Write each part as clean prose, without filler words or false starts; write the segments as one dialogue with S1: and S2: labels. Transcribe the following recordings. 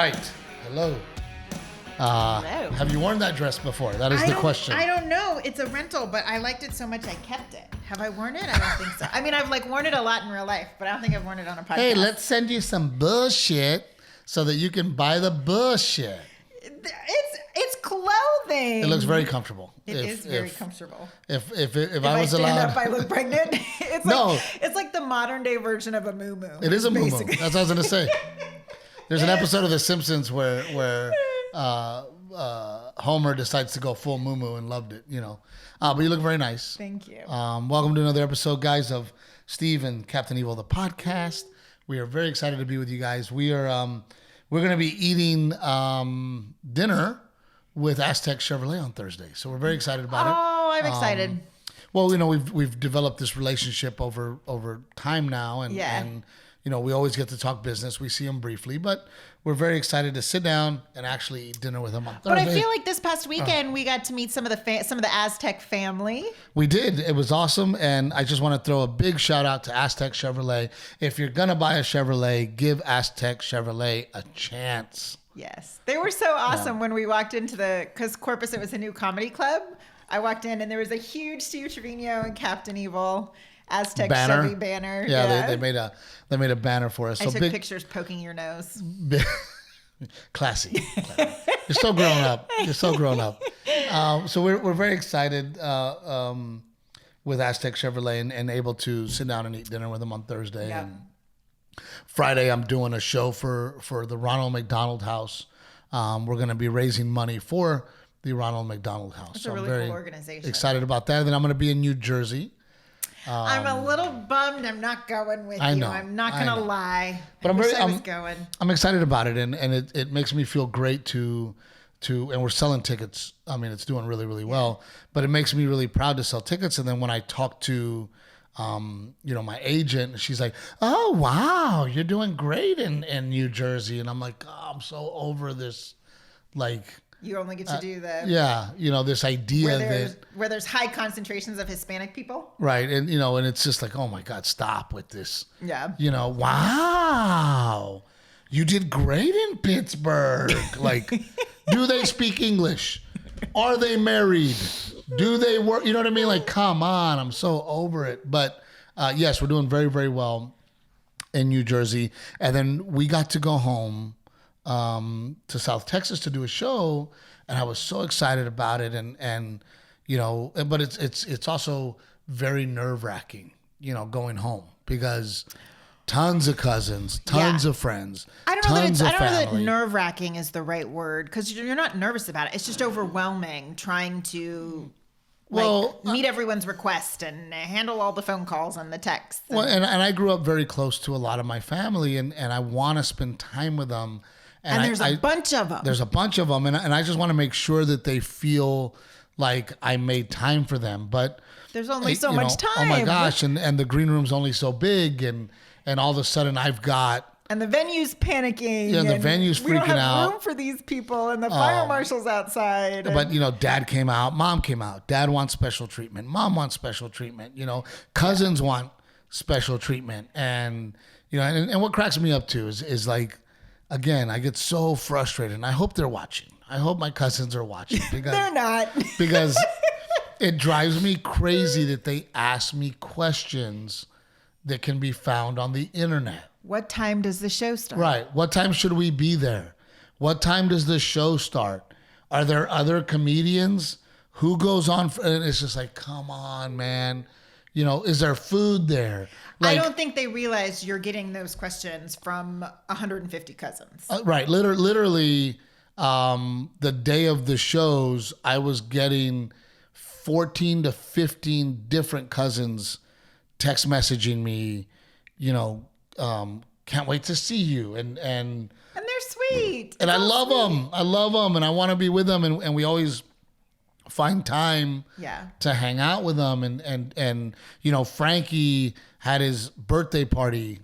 S1: right. Hello.
S2: Hello.
S1: Have you worn that dress before? That is the question.
S2: I don't know. It's a rental, but I liked it so much I kept it. Have I worn it? I don't think so. I mean, I've worn it a lot in real life, but I don't think I've worn it on a podcast.
S1: Hey, let's send you some bullshit so that you can buy the bullshit.
S2: It's clothing.
S1: It looks very comfortable.
S2: It is very comfortable.
S1: If
S2: I
S1: was
S2: stand
S1: allowed,
S2: up, I look pregnant. It's like the modern day version of a moo-moo.
S1: It is a moo-moo. That's what I was gonna say. There's an episode of The Simpsons where Homer decides to go full moo-moo and loved it. But you look very nice.
S2: Thank you.
S1: Welcome to another episode, guys, of Steve and Captain Evil, the podcast. We are very excited to be with you guys. We're going to be eating dinner with Aztec Chevrolet on Thursday, so we're very excited about it.
S2: Oh, I'm excited.
S1: Well, we've developed this relationship over time now, and we always get to talk business. We see them briefly, but we're very excited to sit down and actually eat dinner with them on Thursday.
S2: But I feel like this past weekend we got to meet some of the Aztec family.
S1: We did. It was awesome, and I just want to throw a big shout out to Aztec Chevrolet. If you're gonna buy a Chevrolet, give Aztec Chevrolet a chance.
S2: Yes, they were so awesome when we walked into because Corpus, it was a new comedy club. I walked in and there was a huge Steve Trevino and Captain Evil Aztec Chevy banner.
S1: Yeah. They made a banner for us.
S2: I took pictures poking your nose.
S1: Classy. You're so grown up. So we're very excited with Aztec Chevrolet and able to sit down and eat dinner with them on Thursday.
S2: Yep.
S1: And Friday, I'm doing a show for the Ronald McDonald House. We're going to be raising money for the Ronald McDonald House.
S2: It's a really cool organization.
S1: Excited about that. And then I'm going to be in New Jersey.
S2: I'm a little bummed I'm not going with you. I'm not going to lie. But
S1: I'm excited about it, and it makes me feel great to and we're selling tickets. I mean, it's doing really, really well, but it makes me really proud to sell tickets. And then when I talk to my agent, she's like, "Oh, wow, you're doing great in New Jersey." And I'm like, "Oh, I'm so over this,
S2: you only get to do that.
S1: This idea
S2: where there's high concentrations of Hispanic people.
S1: Right. And, and it's just like, oh my God, stop with this.
S2: Yeah.
S1: Wow, you did great in Pittsburgh. Do they speak English? Are they married? Do they work? You know what I mean? Come on. I'm so over it. But yes, we're doing very, very well in New Jersey. And then we got to go home to South Texas to do a show, and I was so excited about it, and but it's also very nerve-wracking, going home, because tons of cousins, tons of friends, I don't know that
S2: nerve-wracking is the right word, because you're not nervous about it. It's just overwhelming trying to meet everyone's request and handle all the phone calls and the texts.
S1: Well, and I grew up very close to a lot of my family, and I want to spend time with them.
S2: And there's a bunch of them.
S1: There's a bunch of them, and I just want to make sure that they feel like I made time for them. But
S2: there's only so much time.
S1: Oh my gosh, and the green room's only so big, and all of a sudden I've got...
S2: And the venue's panicking.
S1: Yeah, the venue's freaking out. We don't have
S2: room for these people, and the fire marshal's outside.
S1: But, Dad came out, Mom came out. Dad wants special treatment. Mom wants special treatment. Cousins want special treatment. And, and what cracks me up too is again, I get so frustrated, and I hope they're watching. I hope my cousins are watching. Because,
S2: they're not.
S1: Because it drives me crazy that they ask me questions that can be found on the internet.
S2: What time does the show start?
S1: Right. What time should we be there? What time does the show start? Are there other comedians? Who goes on? And it's just like, come on, man. Is there food there?
S2: I don't think they realize you're getting those questions from 150 cousins.
S1: Right. Literally, the day of the shows, I was getting 14 to 15 different cousins text messaging me, can't wait to see you. And
S2: they're sweet.
S1: And I love them. I love them. And I want to be with them. And we always find time to hang out with them. And Frankie had his birthday party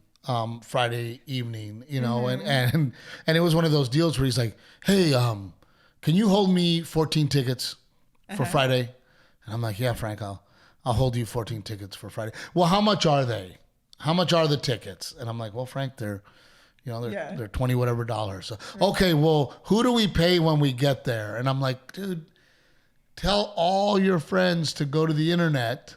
S1: Friday evening, and it was one of those deals where he's like, "Hey, can you hold me 14 tickets for Friday?" And I'm like, "Yeah, Frank, I'll hold you 14 tickets for Friday." "Well, how much are they? How much are the tickets?" And I'm like, "Well, Frank, they're they're 20 whatever dollars. So, okay, well, who do we pay when we get there? And I'm like, dude, tell all your friends to go to the internet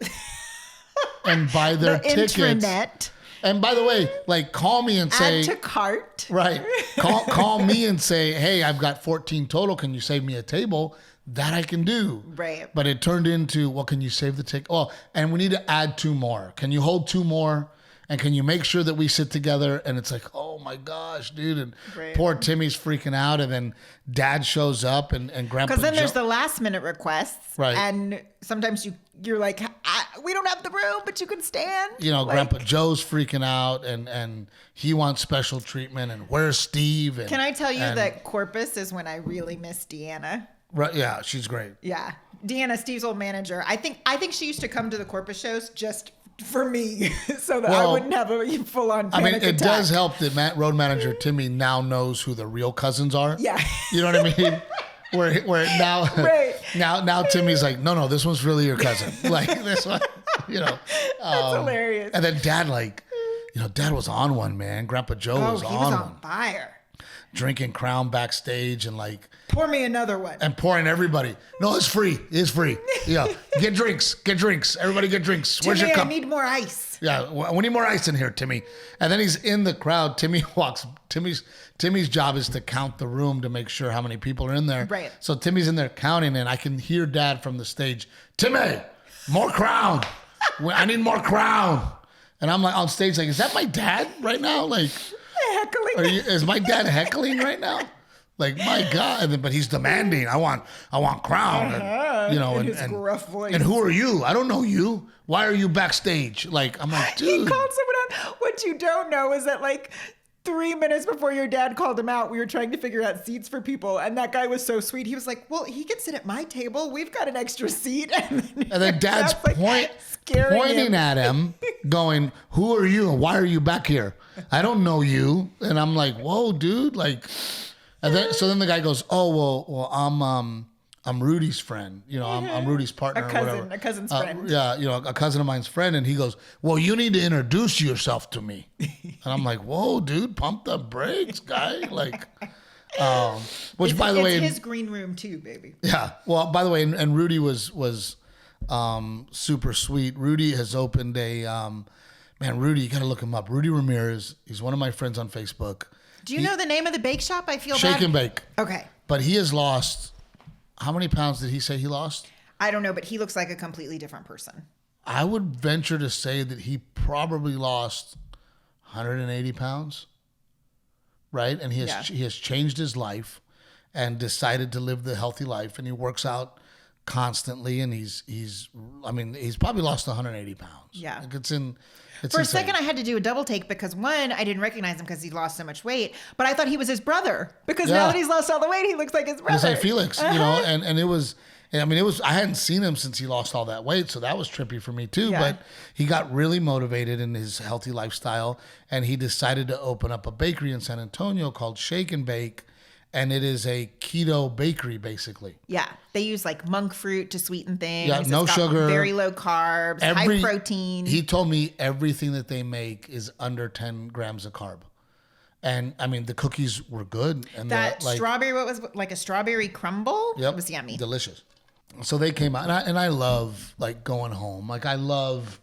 S1: and buy their tickets.
S2: Intranet.
S1: And by the way, like, call me and say,
S2: add to cart.
S1: Right. Call me and say, hey, I've got 14 total. Can you save me a table? That I can do.
S2: Right.
S1: But it turned into, well, can you save the ticket? Oh, and we need to add 2 more. Can you hold 2 more? And can you make sure that we sit together? And it's like, oh my gosh, dude. And poor Timmy's freaking out. And then dad shows up and Grandpa.
S2: Because then there's the last minute requests.
S1: Right.
S2: And sometimes you're like, we don't have the room, but you can stand.
S1: Grandpa Joe's freaking out and he wants special treatment. And where's Steve? And,
S2: can I tell you that Corpus is when I really miss Deanna?
S1: Right. Yeah, she's great.
S2: Yeah. Deanna, Steve's old manager. I think she used to come to the Corpus shows just for me so that I wouldn't have a full-on panic attack.
S1: It does help that road manager Timmy now knows who the real cousins are.
S2: Yeah.
S1: You know what I mean? Where now,
S2: right.
S1: now Timmy's like, no, this one's really your cousin. Like this one,
S2: That's hilarious.
S1: And then Dad was on one, man. Grandpa Joe was on one.
S2: On fire.
S1: Drinking Crown backstage and like.
S2: Pour me another one.
S1: And pouring everybody. No, it's free. It's free. Yeah. Get drinks. Everybody get drinks. Where's your cup?
S2: I need more ice.
S1: Yeah. We need more ice in here, Timmy. And then he's in the crowd. Timmy's job is to count the room to make sure how many people are in there.
S2: Right.
S1: So Timmy's in there counting and I can hear Dad from the stage. Timmy, more Crown. I need more Crown. And I'm like on stage like, is that my dad right now? Like,
S2: heckling.
S1: Is my dad heckling right now? Like, my God. But he's demanding. I want Crown. And,
S2: in his gruff voice.
S1: And who are you? I don't know you. Why are you backstage? Like, I'm like, dude.
S2: He called someone out. What you don't know is that like 3 minutes before your dad called him out, we were trying to figure out seats for people. And that guy was so sweet. He was like, well, he can sit at my table. We've got an extra seat. And
S1: then Dad's pointing at him, going, who are you? And why are you back here? I don't know you. And I'm like, whoa, dude. Like, so then the guy goes, oh, well, I'm Rudy's friend. I'm Rudy's partner or whatever.
S2: A cousin's friend.
S1: A cousin of mine's friend. And he goes, well, you need to introduce yourself to me. And I'm like, whoa, dude, pump the brakes, guy. Like, which by the way,
S2: it's his green room too, baby.
S1: Yeah. Well, by the way, and Rudy was super sweet. Rudy has opened Rudy, you got to look him up. Rudy Ramirez. He's one of my friends on Facebook.
S2: Do you know the name of the bake shop? I feel
S1: Shake
S2: bad.
S1: and Bake.
S2: Okay.
S1: But he has lost, how many pounds did he say he lost?
S2: I don't know, but he looks like a completely different person.
S1: I would venture to say that he probably lost 180 pounds, right? And he has changed his life and decided to live the healthy life, and he works out constantly, and he's probably lost 180 pounds.
S2: Yeah.
S1: Like it's
S2: For
S1: insane.
S2: a second, I had to do a double take because one, I didn't recognize him because he lost so much weight, but I thought he was his brother because now that he's lost all the weight, he looks like his brother.
S1: He's like Felix, and it was, I hadn't seen him since he lost all that weight, so that was trippy for me too. Yeah. But he got really motivated in his healthy lifestyle, and he decided to open up a bakery in San Antonio called Shake and Bake. And it is a keto bakery, basically. Yeah.
S2: They use like monk fruit to sweeten things.
S1: Yeah, no sugar.
S2: Very low carbs, high protein.
S1: He told me everything that they make is under 10 grams of carb. And I mean, the cookies were good. And
S2: that strawberry, what was like a strawberry crumble?
S1: Yep.
S2: It was yummy.
S1: Delicious. So they came out, and I love like going home. Like I love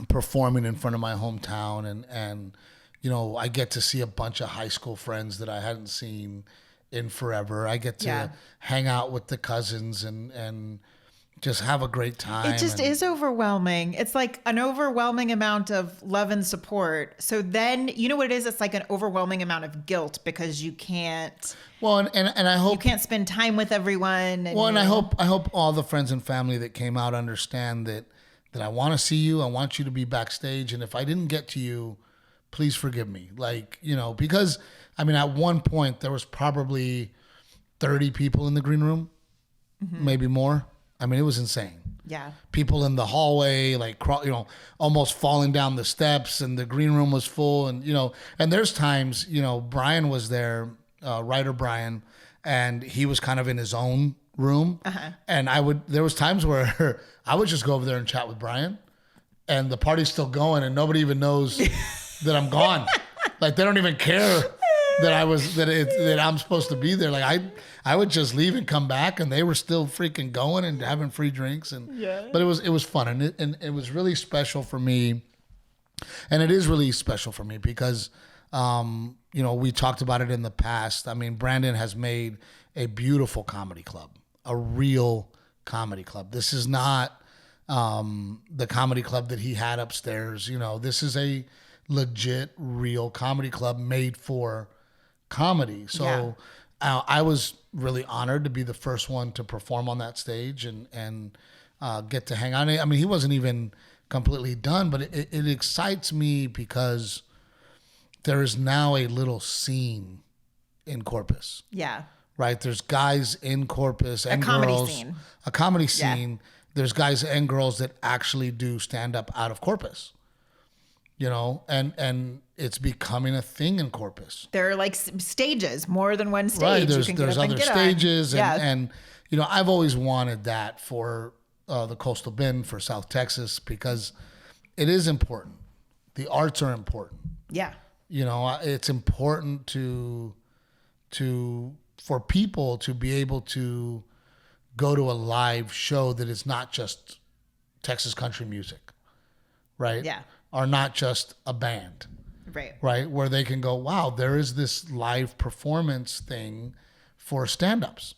S1: performing in front of my hometown and I get to see a bunch of high school friends that I hadn't seen in forever. I get to hang out with the cousins and just have a great time.
S2: It just is overwhelming. It's like an overwhelming amount of love and support. So then, you know what it is? It's like an overwhelming amount of guilt because you can't.
S1: Well, and I hope
S2: you can't spend time with everyone.
S1: And I hope all the friends and family that came out understand that I want to see you. I want you to be backstage. And if I didn't get to you, please forgive me. Because at one point there was probably 30 people in the green room, maybe more. It was insane.
S2: Yeah. People
S1: in the hallway, almost falling down the steps, and the green room was full. And, and there's times, Brian was there, writer Brian, and he was kind of in his own room. And there was times where I would just go over there and chat with Brian, and the party's still going and nobody even knows that I'm gone. Like they don't even care that I'm supposed to be there. Like I would just leave and come back, and they were still freaking going and having free drinks. But it was fun, and it was really special for me. And it is really special for me because, we talked about it in the past. I mean, Brandon has made a beautiful comedy club, a real comedy club. This is not the comedy club that he had upstairs. This is a legit, real comedy club made for comedy. So I was really honored to be the first one to perform on that stage and get to hang out. I mean, he wasn't even completely done, but it excites me because there is now a little scene in Corpus.
S2: Yeah.
S1: Right? There's guys in Corpus and
S2: a comedy
S1: girls.
S2: Scene.
S1: A comedy scene. Yeah. There's guys and girls that actually do stand up out of Corpus. And it's becoming a thing in Corpus.
S2: There are like stages, more than one stage.
S1: Right. There's other stages. And I've always wanted that for the Coastal Bend, for South Texas, because it is important. The arts are important.
S2: Yeah.
S1: It's important for people to be able to go to a live show that is not just Texas country music, right?
S2: Yeah.
S1: Or not just a band.
S2: Right.
S1: Right? Where they can go, wow, there is this live performance thing for stand-ups.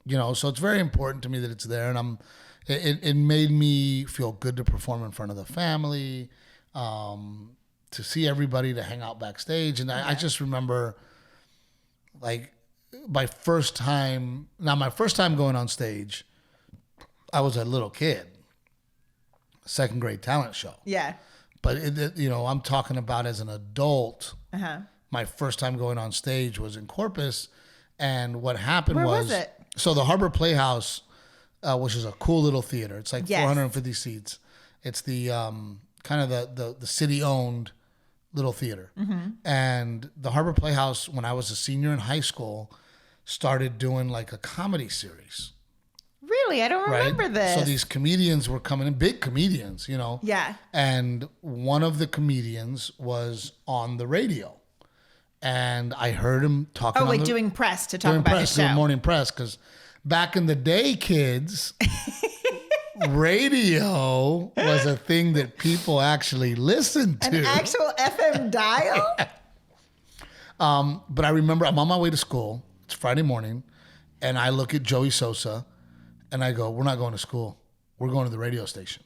S1: So it's very important to me that it's there, and it made me feel good to perform in front of the family, to see everybody, to hang out backstage. And I just remember, like, my first time going on stage, I was a little kid, second grade talent show.
S2: Yeah.
S1: But I'm talking about as an adult. My first time going on stage was in Corpus, and what happened
S2: Where was it?
S1: So the Harbor Playhouse, which is a cool little theater. It's like 450 seats. It's the kind of the city owned little theater. And the Harbor Playhouse, when I was a senior in high school, started doing like a comedy series.
S2: Really? I don't remember this.
S1: So these comedians were coming in, big comedians,
S2: Yeah.
S1: And one of the comedians was on the radio. And I heard him talking
S2: doing press to talk about his show.
S1: Doing morning press, because back in the day, kids, radio was a thing that people actually listened to.
S2: An actual FM dial?
S1: But I remember I'm on my way to school. It's Friday morning. And I look at Joey Sosa and I go, we're not going to school. We're going to the radio station.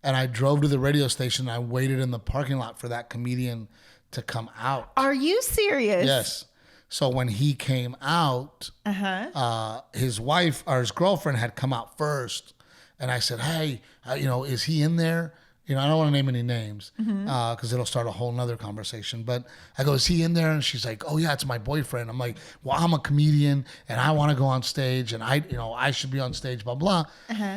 S1: And I drove to the radio station. And I waited in the parking lot for that comedian to come out.
S2: Are you serious?
S1: Yes. So when he came out, his wife or his girlfriend had come out first. And I said, hey, is he in there? I don't want to name any names because it'll start a whole nother conversation. But I go, is he in there? And she's like, oh, yeah, it's my boyfriend. I'm like, well, I'm a comedian and I want to go on stage and I should be on stage, blah, blah.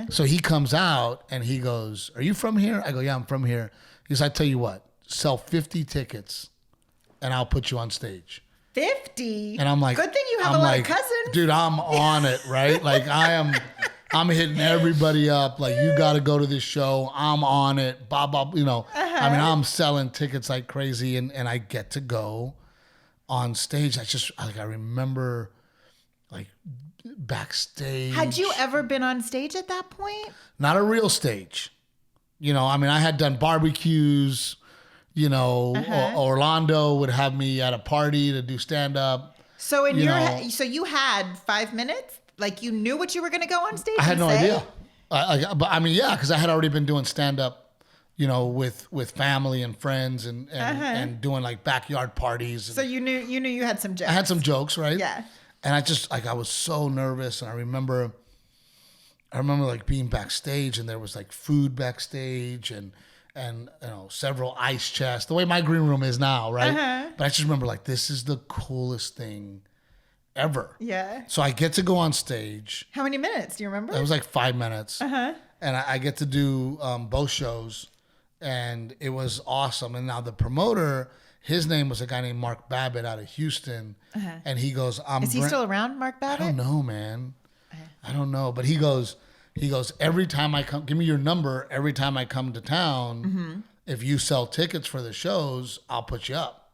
S1: So he comes out and he goes, are you from here? I go, yeah, I'm from here. He goes, I tell you what, sell 50 tickets and I'll put you on stage.
S2: 50?
S1: And I'm like,
S2: good thing you have a lot of cousins.
S1: Dude, I'm on it, right? Like I'm hitting everybody up. Like, you got to go to this show. I'm on it. Blah, blah, I mean, I'm selling tickets like crazy and I get to go on stage. I remember like backstage.
S2: Had you ever been on stage at that point?
S1: Not a real stage. I mean, I had done barbecues, Orlando would have me at a party to do stand up.
S2: So so you had 5 minutes? Like, you knew what you were going to go on stage?
S1: I had no idea. But I mean, yeah, because I had already been doing stand up, with family and friends and doing like backyard parties.
S2: So you knew you had some jokes.
S1: I had some jokes, right?
S2: Yeah.
S1: And I was so nervous, and I remember like being backstage, and there was like food backstage and several ice chests, the way my green room is now, right? But I just remember like, this is the coolest thing ever.
S2: Yeah.
S1: So I get to go on stage.
S2: How many minutes? Do you remember?
S1: It was like 5 minutes. And I get to do both shows, and it was awesome. And now the promoter, his name was a guy named Mark Babbitt out of Houston, and he goes,
S2: Is he still around, Mark Babbitt?
S1: I don't know, man. I don't know, but he goes, every time I come, give me your number. Every time I come to town, if you sell tickets for the shows, I'll put you up.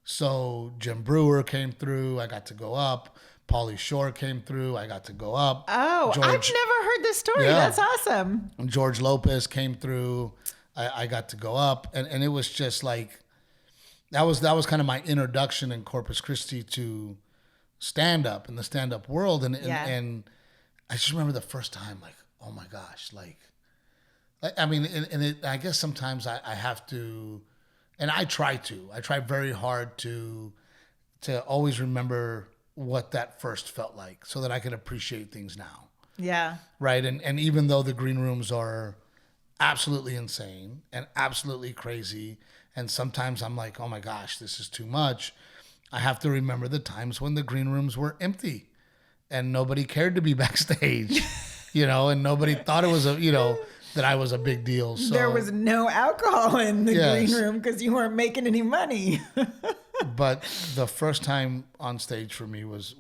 S1: So Jim Brewer came through. I got to go up. Pauly Shore came through. I got to go up.
S2: Oh, I've never heard this story.
S1: Yeah.
S2: That's awesome.
S1: And George Lopez came through. I got to go up. And it was just like, that was kind of my introduction in Corpus Christi to stand-up and the stand-up world. And I just remember the first time, like, oh my gosh, like, I mean, I guess sometimes I have to, and I try very hard to always remember what that first felt like so that I can appreciate things now.
S2: Yeah.
S1: Right. And even though the green rooms are absolutely insane and absolutely crazy, and sometimes I'm like, oh my gosh, this is too much, I have to remember the times when the green rooms were empty and nobody cared to be backstage, and nobody thought it was that I was a big deal. So
S2: there was no alcohol in the green room because you weren't making any money.
S1: But the first time on stage for me was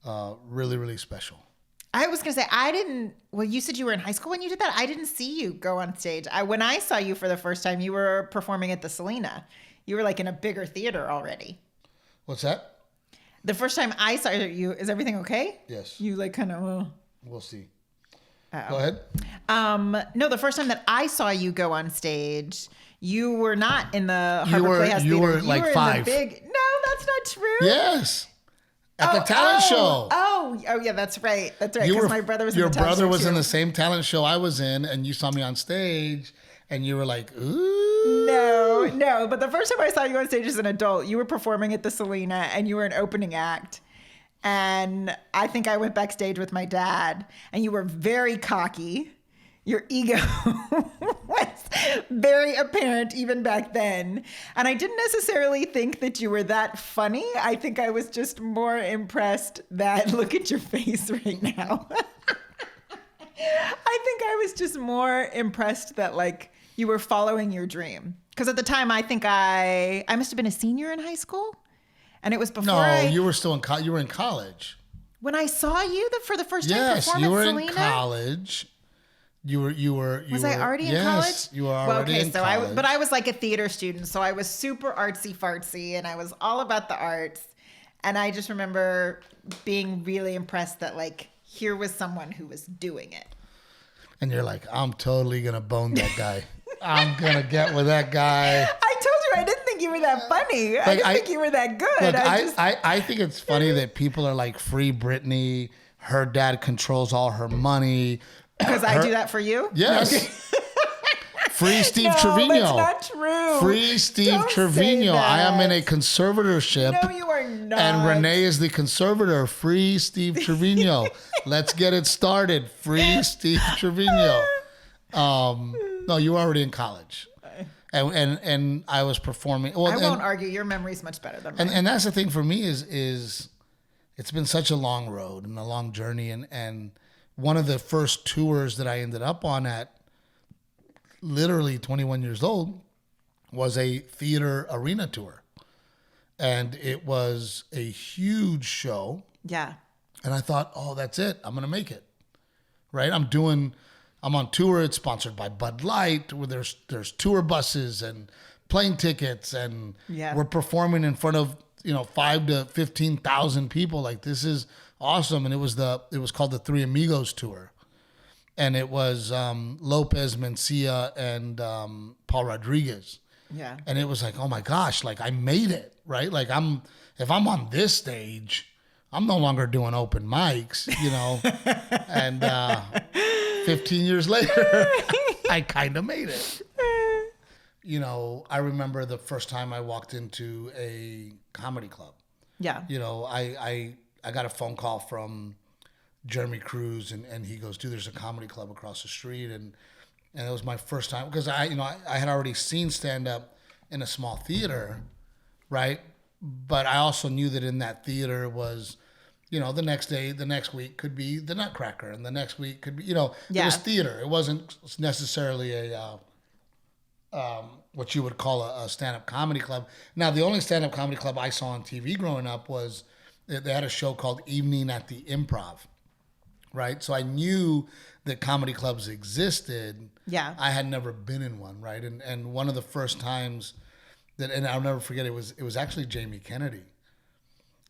S1: really, really special.
S2: I was going to say, you said you were in high school when you did that. I didn't see you go on stage. When I saw you for the first time, you were performing at the Selena. You were like in a bigger theater already.
S1: What's that?
S2: The first time I saw you, is everything okay?
S1: Yes.
S2: You like kind of,
S1: We'll see.
S2: Uh-oh.
S1: Go ahead.
S2: No, the first time that I saw you go on stage, you were not in the Harbor Playhouse Theater.
S1: You were like 5.
S2: No, that's not true.
S1: Yes. At the talent show.
S2: Oh, yeah, that's right. That's right. Because my brother was in the talent show.
S1: Your brother was in the same talent show I was in, and you saw me on stage, and you were like, ooh.
S2: No. But the first time I saw you on stage as an adult, you were performing at the Selena, and you were an opening act. And I think I went backstage with my dad, and you were very cocky. Your ego was very apparent even back then. And I didn't necessarily think that you were that funny. I think I was just more impressed that, look at your face right now. I think I was just more impressed that, like, you were following your dream. Because at the time, I think I must have been a senior in high school. And it was before
S1: you were still you were in college.
S2: When I saw you for the first time perform
S1: you were
S2: at Selena?
S1: In college. You were.
S2: Was I already in college?
S1: Yes, you were already in college.
S2: But I was like a theater student, so I was super artsy fartsy, and I was all about the arts. And I just remember being really impressed that, like, here was someone who was doing it.
S1: And you're like, I'm totally gonna bone that guy. I'm gonna get with that guy.
S2: I told you I didn't think you were that funny. I didn't think you were that good.
S1: Look, I think it's funny that people are like, free Britney. Her dad controls all her money.
S2: Because I do that for you?
S1: Yes. Free Steve Trevino.
S2: No, that's not true.
S1: Free Steve Trevino. I am in a conservatorship.
S2: No, you are not.
S1: And Renae is the conservator. Free Steve Trevino. Let's get it started. Free Steve Trevino. No, you were already in college. And I was performing. Well,
S2: I won't argue. Your memory's much better than mine.
S1: And that's the thing for me is it's been such a long road and a long journey. And one of the first tours that I ended up on at literally 21 years old was a theater arena tour. And it was a huge show.
S2: Yeah.
S1: And I thought, oh, that's it. I'm going to make it. Right? I'm on tour. It's sponsored by Bud Light, where there's tour buses and plane tickets. And we're performing in front of, 5,000 to 15,000 people. Like, this is awesome. And it was called the Three Amigos Tour. And it was Lopez, Mencia, and Paul Rodriguez.
S2: Yeah.
S1: And it was like, oh my gosh, like, I made it, right? Like, if I'm on this stage, I'm no longer doing open mics, and 15 years later, I kind of made it. I remember the first time I walked into a comedy club.
S2: Yeah.
S1: I got a phone call from Jeremy Cruz, and he goes, dude, there's a comedy club across the street. And it was my first time, because I had already seen stand-up in a small theater, right? But I also knew that in that theater was, the next week could be the Nutcracker, and the next week could be, it was theater. It wasn't necessarily a what you would call a stand-up comedy club. Now, the only stand-up comedy club I saw on TV growing up was, they had a show called Evening at the Improv, right? So I knew that comedy clubs existed.
S2: Yeah.
S1: I had never been in one, right? And one of the first times that, and I'll never forget, it was actually Jamie Kennedy.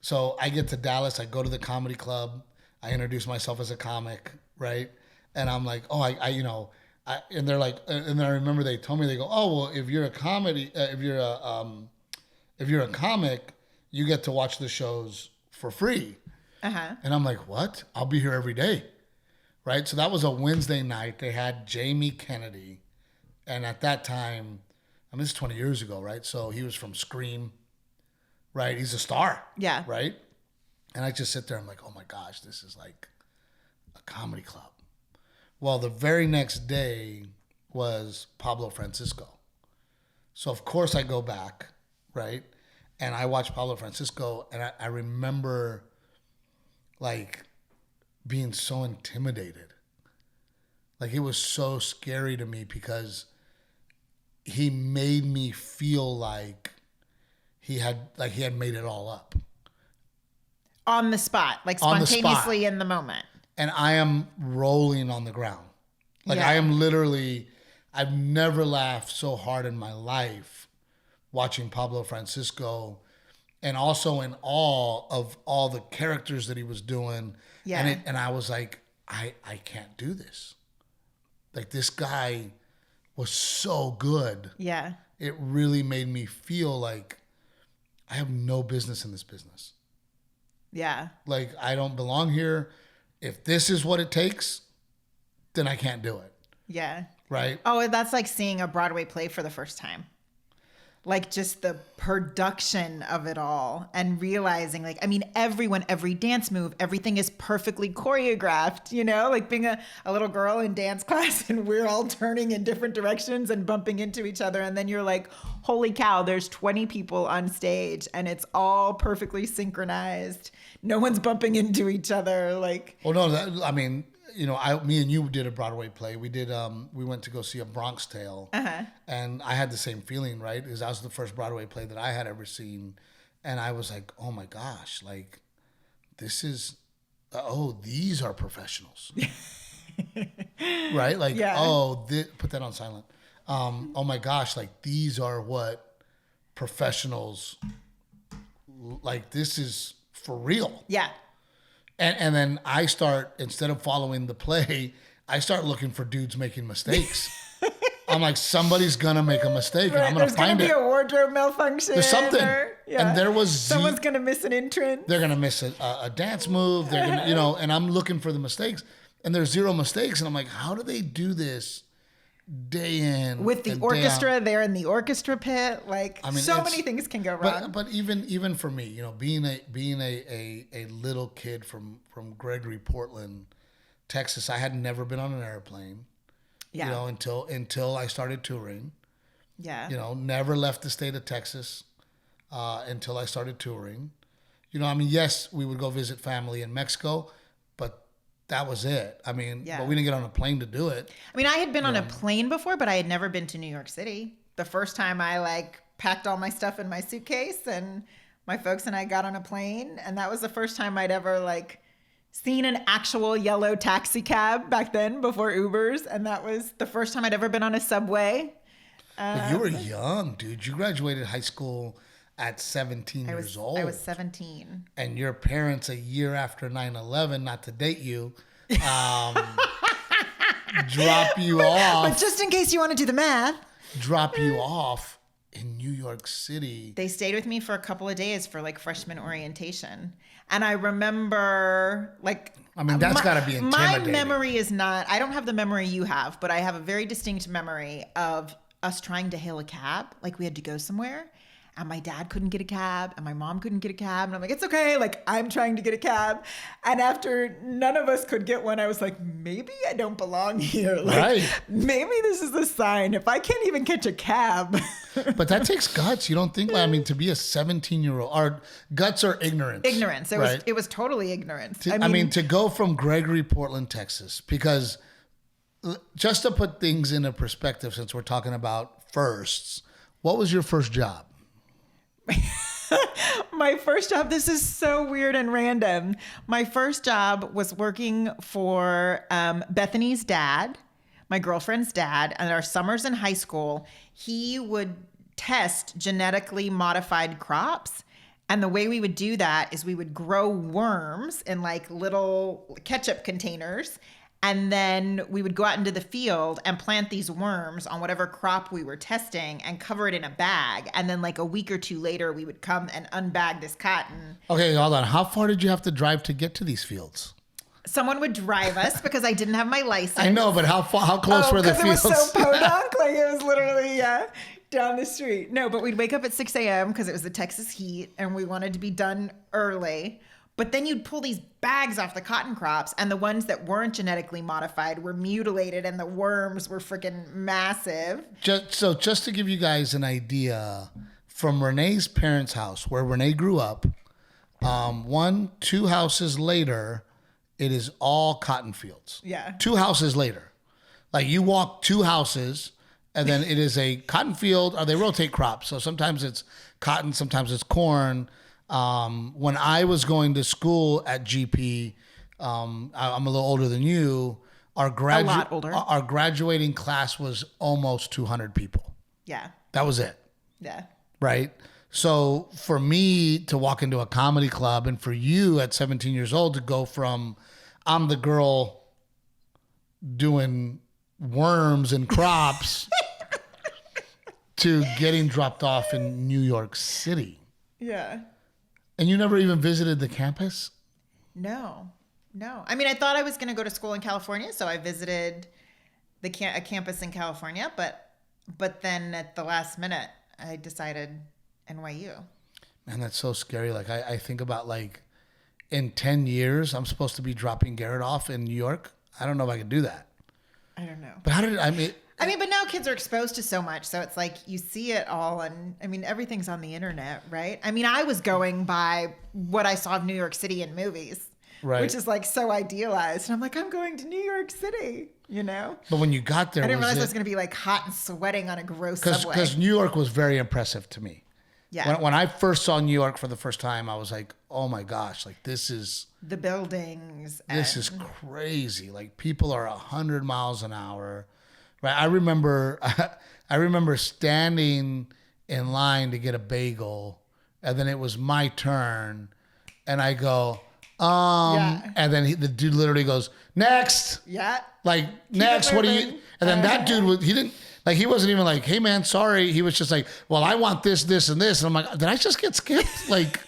S1: So I get to Dallas, I go to the comedy club, I introduce myself as a comic, right? And I'm like, oh, and they're like, and then I remember they told me, they go, oh, well, if you're a comic, you get to watch the shows for free.
S2: Uh-huh.
S1: And I'm like, what? I'll be here every day, right? So that was a Wednesday night. They had Jamie Kennedy, and at that time, I mean, this is 20 years ago, right? So he was from Scream, right? He's a star,
S2: Yeah.
S1: right? And I just sit there, I'm like, oh my gosh, this is like a comedy club. Well, the very next day was Pablo Francisco. So of course I go back, right? And I watch Pablo Francisco, and I remember like being so intimidated. Like it was so scary to me because he made me feel like he had made it all up.
S2: On the spot, like
S1: On the
S2: spontaneously
S1: spot.
S2: in the moment.
S1: And I am rolling on the ground. Like
S2: Yeah.
S1: I am literally, I've never laughed so hard in my life watching Pablo Francisco, and also in awe of all the characters that he was doing.
S2: Yeah.
S1: And I was like, I can't do this. Like this guy was so good.
S2: Yeah.
S1: It really made me feel like I have no business in this business.
S2: Yeah.
S1: Like I don't belong here. If this is what it takes, then I can't do it.
S2: Yeah.
S1: Right?
S2: Oh, that's like seeing a Broadway play for the first time. Like just the production of it all and realizing like, I mean, every dance move, everything is perfectly choreographed, like being a little girl in dance class and we're all turning in different directions and bumping into each other. And then you're like, holy cow, there's 20 people on stage and it's all perfectly synchronized. No one's bumping into each other. Like,
S1: well, no, me and you did a Broadway play. We did. We went to go see A Bronx Tale, and I had the same feeling, right? Because that was the first Broadway play that I had ever seen, and I was like, oh my gosh, like this is, these are professionals, right? Like,
S2: yeah.
S1: Put that on silent. Oh my gosh, like these are what professionals, like this is for real.
S2: Yeah.
S1: And then I start, instead of following the play, I start looking for dudes making mistakes. I'm like, somebody's going to make a mistake, and I'm going to find it.
S2: There's going to be a wardrobe malfunction.
S1: There's something. And there was...
S2: Someone's going to miss an entrance.
S1: They're going to miss a dance move. They're going to, and I'm looking for the mistakes. And there's zero mistakes. And I'm like, how do they do this day in
S2: with the orchestra? They're in the orchestra pit. Like, I mean, so many things can go wrong.
S1: But even for me, being a little kid from Gregory, Portland, Texas, I had never been on an airplane.
S2: Yeah.
S1: Until I started touring.
S2: Yeah.
S1: Never left the state of Texas until I started touring. Yes, we would go visit family in Mexico, but that was it. I mean, but we didn't get on a plane to do it.
S2: I mean, I had been on a plane before, but I had never been to New York City. The first time I packed all my stuff in my suitcase and my folks and I got on a plane, and that was the first time I'd ever seen an actual yellow taxi cab back then before Ubers, and that was the first time I'd ever been on a subway.
S1: But you were young, dude. You graduated high school at 17 years old.
S2: I was 17.
S1: And your parents, a year after 9/11, not to date you, drop you off.
S2: But just in case you want to do the math.
S1: Drop you off in New York City.
S2: They stayed with me for a couple of days for freshman orientation. And I remember
S1: that's got to be intimidating.
S2: My memory is not, I don't have the memory you have, but I have a very distinct memory of us trying to hail a cab. We had to go somewhere. And my dad couldn't get a cab, and my mom couldn't get a cab. And I'm like, it's okay. I'm trying to get a cab. And after none of us could get one, I was like, maybe I don't belong here.
S1: Right.
S2: Maybe this is a sign. If I can't even catch a cab.
S1: But that takes guts. You don't think, to be a 17-year-old, or guts or ignorance?
S2: Ignorance. It was totally ignorance.
S1: To go from Gregory, Portland, Texas, because just to put things into perspective, since we're talking about firsts, what was your first job?
S2: My first job, this is so weird and random. My first job was working for Bethany's dad, my girlfriend's dad, and our summers in high school. He would test genetically modified crops. And the way we would do that is we would grow worms in like little ketchup containers. And then we would go out into the field and plant these worms on whatever crop we were testing and cover it in a bag. And then like a week or two later, we would come and unbag this cotton.
S1: Okay, hold on. How far did you have to drive to get to these fields?
S2: Someone would drive us because I didn't have my license.
S1: I know, but how close were the fields?
S2: It was so podunk. Like it was literally, down the street. No, but we'd wake up at 6 a.m. because it was the Texas heat and we wanted to be done early. But then you'd pull these bags off the cotton crops, and the ones that weren't genetically modified were mutilated, and the worms were freaking massive.
S1: Just to give you guys an idea, from Renae's parents' house, where Renae grew up, 2 houses later, it is all cotton fields.
S2: Yeah.
S1: 2 houses later. Like you walk 2 houses, and then it is a cotton field, or they rotate crops. So sometimes it's cotton, sometimes it's corn. When I was going to school at GP, I'm a little older than you.
S2: A lot older.
S1: Our graduating class was almost 200 people.
S2: Yeah.
S1: That was it.
S2: Yeah.
S1: Right. So for me to walk into a comedy club, and for you at 17 years old to go from I'm the girl doing worms and crops to getting dropped off in New York City.
S2: Yeah.
S1: And you never even visited the campus?
S2: No. I mean, I thought I was going to go to school in California, so I visited a campus in California, but then at the last minute, I decided NYU.
S1: Man, that's so scary. Like I think about like in 10 years, I'm supposed to be dropping Garrett off in New York. I don't know if I can do that.
S2: I don't know.
S1: But
S2: But now kids are exposed to so much. So it's like you see it all. And I mean, everything's on the internet, right? I mean, I was going by what I saw of New York City in movies,
S1: right,
S2: which is like so idealized. And I'm like, I'm going to New York City, you know?
S1: But when you got there,
S2: I didn't realize I was going to be like hot and sweating on a gross subway.
S1: Because New York was very impressive to me.
S2: Yeah.
S1: When I first saw New York for the first time, I was like, oh my gosh, like this is...
S2: The buildings.
S1: This is crazy. Like people are 100 miles an hour. Right. I remember standing in line to get a bagel, and then it was my turn, and I go, and then the dude literally goes, next.
S2: Yeah.
S1: Like, next, what do you, and then that dude, he wasn't even like, hey man, sorry. He was just like, well, I want this, this, and this. And I'm like, did I just get skipped? Like,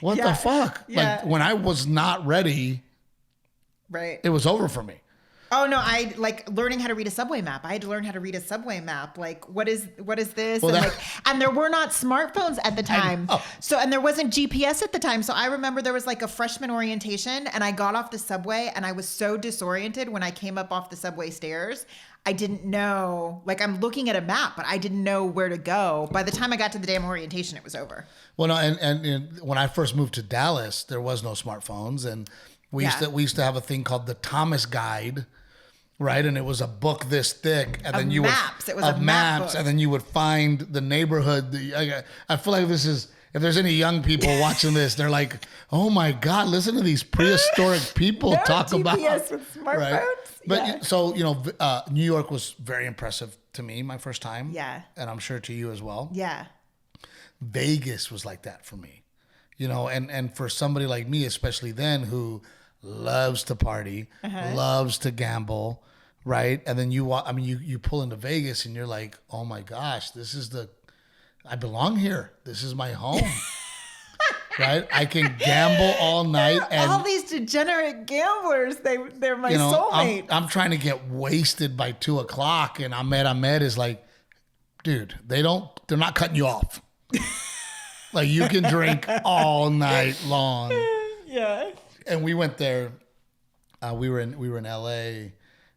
S1: what the fuck?
S2: Yeah.
S1: Like when I was not ready,
S2: right,
S1: it was over for me.
S2: Oh no, I like learning how to read a subway map. I had to learn how to read a subway map. Like, what is this?
S1: Well,
S2: and there were not smartphones at the time. And there wasn't GPS at the time. So I remember there was like a freshman orientation, and I got off the subway, and I was so disoriented when I came up off the subway stairs. I didn't know, like I'm looking at a map, but I didn't know where to go. By the time I got to the damn orientation, it was over.
S1: Well, no, and when I first moved to Dallas, there was no smartphones, and we used to have a thing called the Thomas Guide, right? And it was a book this thick, and then
S2: maps. It was a map book.
S1: And then you would find the neighborhood. I feel like this is, if there's any young people watching this, they're like, oh my God, listen to these prehistoric people talk about
S2: GPS with smartphones.
S1: Right? But so, New York was very impressive to me my first time.
S2: Yeah.
S1: And I'm sure to you as well.
S2: Yeah.
S1: Vegas was like that for me, and for somebody like me, especially then, who loves to party, loves to gamble, right? And then you pull into Vegas and you're like, oh my gosh, I belong here. This is my home. Right? I can gamble all night. And
S2: all these degenerate gamblers, they're my soulmates.
S1: I'm trying to get wasted by 2:00, and Ahmed is like, dude, they're not cutting you off. Like you can drink all night long.
S2: Yeah.
S1: And we went there. We were in LA,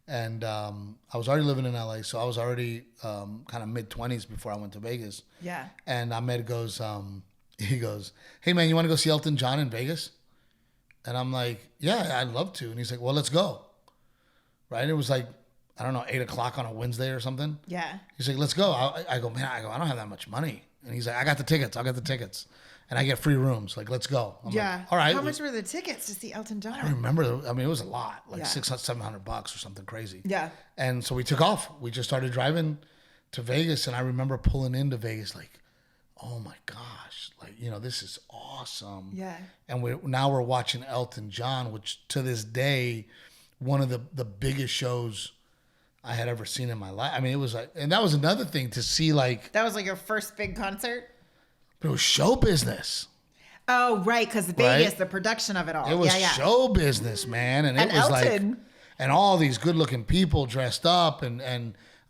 S1: and I was already living in LA, so I was already kind of mid-20s before I went to Vegas.
S2: Yeah.
S1: And Ahmed goes, he goes, hey man, you want to go see Elton John in Vegas? And I'm like, yeah, I'd love to. And he's like, well, let's go. Right? And it was like, I don't know, 8:00 on a Wednesday or something.
S2: Yeah.
S1: He's like, let's go. I go, man, I don't have that much money. And he's like, I got the tickets. I'll get the tickets. And I get free rooms. Like, let's go. I'm
S2: Yeah.
S1: like, all right.
S2: How much were the tickets to see Elton John?
S1: I don't remember. I mean, it was a lot, like
S2: Yeah.
S1: $600, $700 or something crazy.
S2: Yeah.
S1: And so we took off. We just started driving to Vegas. And I remember pulling into Vegas like, oh my gosh, like, you know, this is awesome.
S2: Yeah.
S1: And now we're watching Elton John, which to this day, one of the biggest shows I had ever seen in my life. I mean, it was like, and that was another thing to see, like,
S2: That was like your first big concert?
S1: but it was show business.
S2: Oh, right, because Vegas,
S1: Right?
S2: the production of it all.
S1: It was
S2: yeah.
S1: show business, man. And it
S2: And
S1: was
S2: Elton.
S1: like, and all these good looking people dressed up, and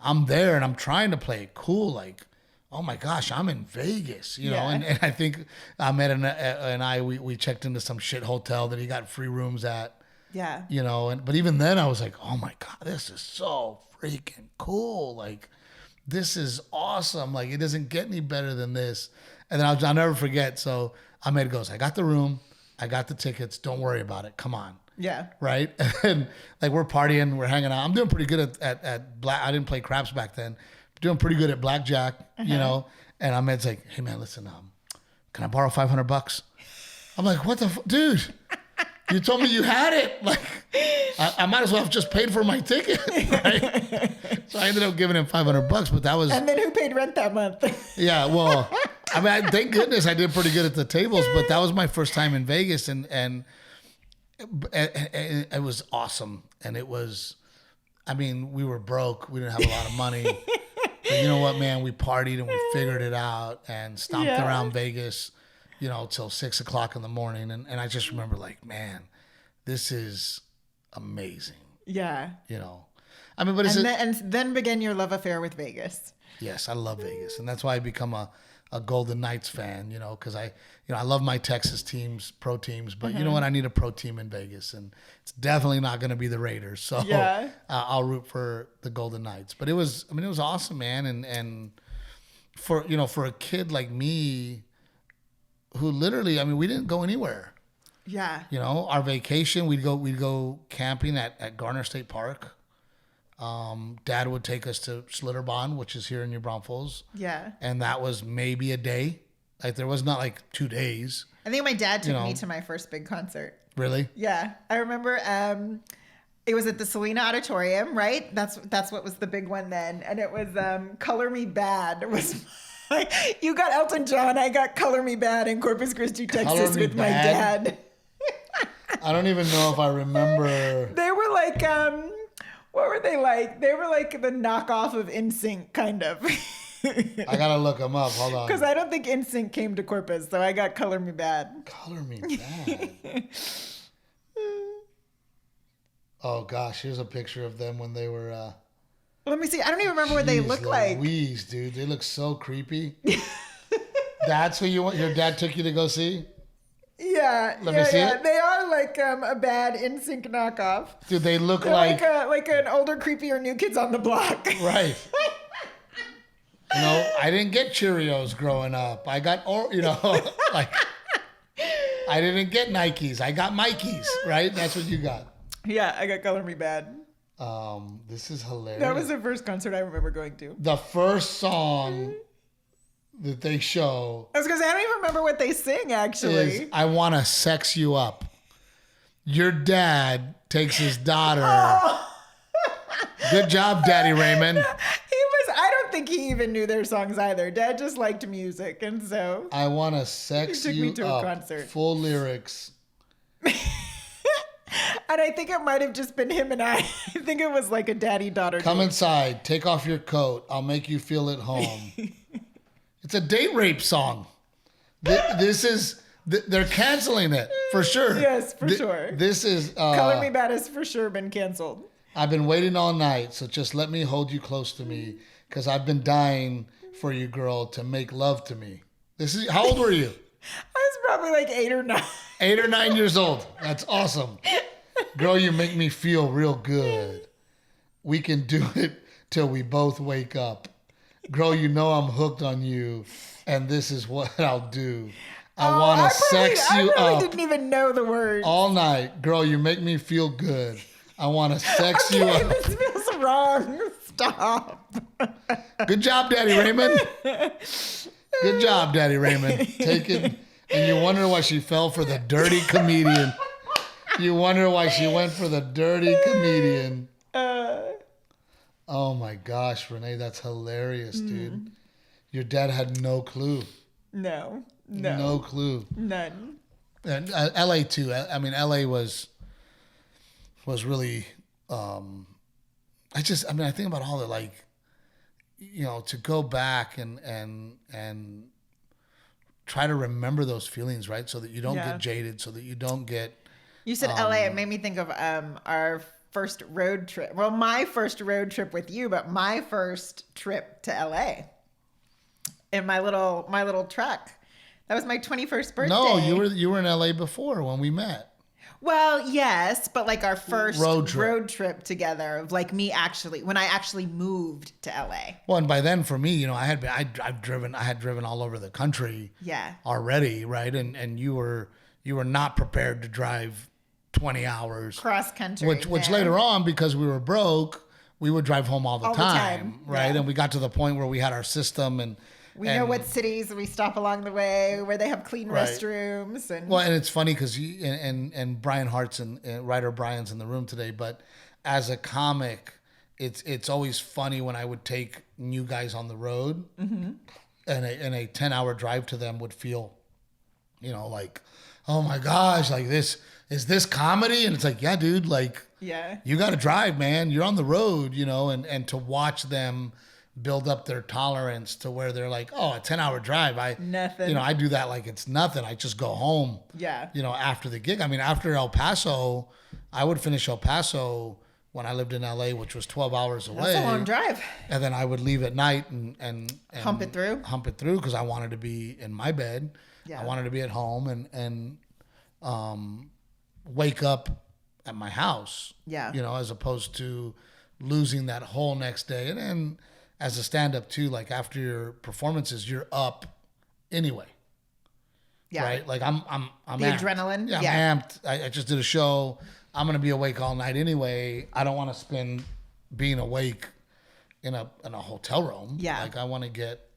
S1: I'm there and I'm trying to play it cool. Like, oh my gosh, I'm in Vegas, you know?
S2: Yeah.
S1: And I think Ahmed and I, we checked into some shit hotel that he got free rooms at,
S2: Yeah.
S1: you know? But even then I was like, oh my God, this is so freaking cool. Like, this is awesome. Like, it doesn't get any better than this. And then I'll never forget. So Ahmed goes, I got the room. I got the tickets. Don't worry about it. Come on.
S2: Yeah.
S1: Right. And like, we're partying, we're hanging out. I'm doing pretty good at black. I didn't play craps back then. Doing pretty good at blackjack, you know? And Ahmed's like, hey man, listen, can I borrow $500? I'm like, what the dude, you told me you had it. Like, I might as well have just paid for my ticket. Right. So I ended up giving him $500, but that was,
S2: And then who paid rent that month?
S1: yeah, well, I mean, thank goodness I did pretty good at the tables, but that was my first time in Vegas, and it was awesome. And it was, I mean, we were broke. We didn't have a lot of money. But you know what, man? We partied and we figured it out and stomped
S2: Yeah.
S1: around Vegas, you know, till 6 o'clock in the morning. And I just remember like, man, this is amazing,
S2: Yeah.
S1: you know? I mean, but it's,
S2: And then began your love affair with Vegas.
S1: yes, I love Vegas. And that's why I become a Golden Knights fan, you know, because I love my Texas teams, pro teams, but you know what? I need a pro team in Vegas, and it's definitely not going to be the Raiders. So
S2: Yeah.
S1: I'll root for the Golden Knights. But it was awesome, man. And for a kid like me, who literally, I mean, we didn't go anywhere.
S2: Yeah.
S1: You know, our vacation, we'd go camping at Garner State Park. Dad would take us to Schlitterbahn, which is here in New Braunfels.
S2: Yeah.
S1: And that was maybe a day. Like, there was not like 2 days.
S2: I think my dad took
S1: You know.
S2: me to my first big concert.
S1: Really?
S2: Yeah. I remember it was at the Selena Auditorium, right? That's what was the big one then. And it was Color Me Bad. It was you got Elton John, I got Color Me Bad in Corpus Christi, Texas
S1: Me
S2: with my
S1: Bad?
S2: dad.
S1: I don't even know if I remember.
S2: They were like what were they like? They were like the knockoff of NSYNC, kind of.
S1: I gotta look them up. Hold on.
S2: Because I don't think NSYNC came to Corpus, so I got Color Me Bad.
S1: Color Me Bad. Oh gosh, here's a picture of them when they were.
S2: Let me see. I don't even remember what they look like.
S1: Louise, dude, they look so creepy. That's who your dad took you to go see?
S2: Yeah,
S1: Let me see it.
S2: They are like a bad NSYNC knockoff.
S1: Dude, they look
S2: They're like an older, creepier New Kids on the Block.
S1: right. You know, I didn't get Cheerios growing up. I got, like, I didn't get Nikes. I got Mikeys, right? That's what you got.
S2: Yeah, I got Color Me Bad.
S1: This is hilarious.
S2: That was the first concert I remember going to.
S1: The first song that they show
S2: I was gonna say I don't even remember what they sing actually.
S1: is "I Want to Sex You Up." Your dad takes his daughter. Good job, Daddy Raymond.
S2: I don't think he even knew their songs either. Dad just liked music, and so
S1: I want to sex
S2: He took
S1: you
S2: me to a
S1: up.
S2: concert.
S1: Full lyrics.
S2: and I think it might have just been him and I. I think it was like a daddy-daughter.
S1: Come
S2: date.
S1: inside. Take off your coat. I'll make you feel at home. It's a date rape song. This is. They're canceling it for sure.
S2: Yes, for sure.
S1: This is.
S2: Color Me Bad has for sure been canceled.
S1: I've been waiting all night, so just let me hold you close to me, because I've been dying for you, girl, to make love to me. This is. How old were you?
S2: I was probably like 8 or 9.
S1: 8 or 9 years old. That's awesome. Girl, you make me feel real good. We can do it till we both wake up. Girl, you know I'm hooked on you, and this is what I'll do. I want to sex you
S2: I
S1: up
S2: didn't even know the words.
S1: all night. Girl, you make me feel good. I want to sex you up.
S2: This feels wrong. Stop.
S1: Good job, Daddy Raymond. Good job, Daddy Raymond. And you wonder why she fell for the dirty comedian. You wonder why she went for the dirty comedian. Oh my gosh, Renae, that's hilarious, dude. Your dad had no clue.
S2: No.
S1: No clue.
S2: None.
S1: And LA too. I mean, LA was really. I think about all the like, to go back and try to remember those feelings, right? So that you don't get jaded, so that you don't get.
S2: You said LA. It made me think of our first road trip. Well, my first road trip with you, but my first trip to LA in my little truck. That was my 21st birthday.
S1: No, you were in LA before when we met.
S2: Well, yes, but like our first
S1: road
S2: trip together of like me when I actually moved to LA.
S1: Well, and by then for me, I had driven all over the country.
S2: Yeah.
S1: Already, right? And you were not prepared to drive 20 hours
S2: cross country.
S1: Which later on, because we were broke, we would drive home all the time, right?
S2: Yeah.
S1: And we got to the point where we had our system and
S2: we know what cities we stop along the way where they have clean restrooms. And
S1: it's funny because and Brian Hart's and writer Brian's in the room today, but as a comic, it's always funny when I would take new guys on the road, and a 10-hour drive to them would feel, like, oh my gosh, like is this comedy? And it's like, yeah, dude, like, you got to drive, man. You're on the road, and to watch them build up their tolerance to where they're like, oh, a 10-hour drive.
S2: Nothing.
S1: I do that like it's nothing. I just go home.
S2: Yeah.
S1: After the gig. I mean, after El Paso, I would finish El Paso when I lived in LA, which was 12 hours away.
S2: That's a long drive.
S1: And then I would leave at night and
S2: hump it through
S1: because I wanted to be in my bed. Yeah. I wanted to be at home and wake up at my house.
S2: Yeah.
S1: As opposed to losing that whole next day. And then as a stand-up too, like after your performances, you're up anyway.
S2: Yeah.
S1: Right? Like I'm
S2: the
S1: amped.
S2: adrenaline.
S1: Yeah, I'm amped. I just did a show. I'm gonna be awake all night anyway. I don't want to spend being awake in a hotel room.
S2: Yeah.
S1: Like I want to get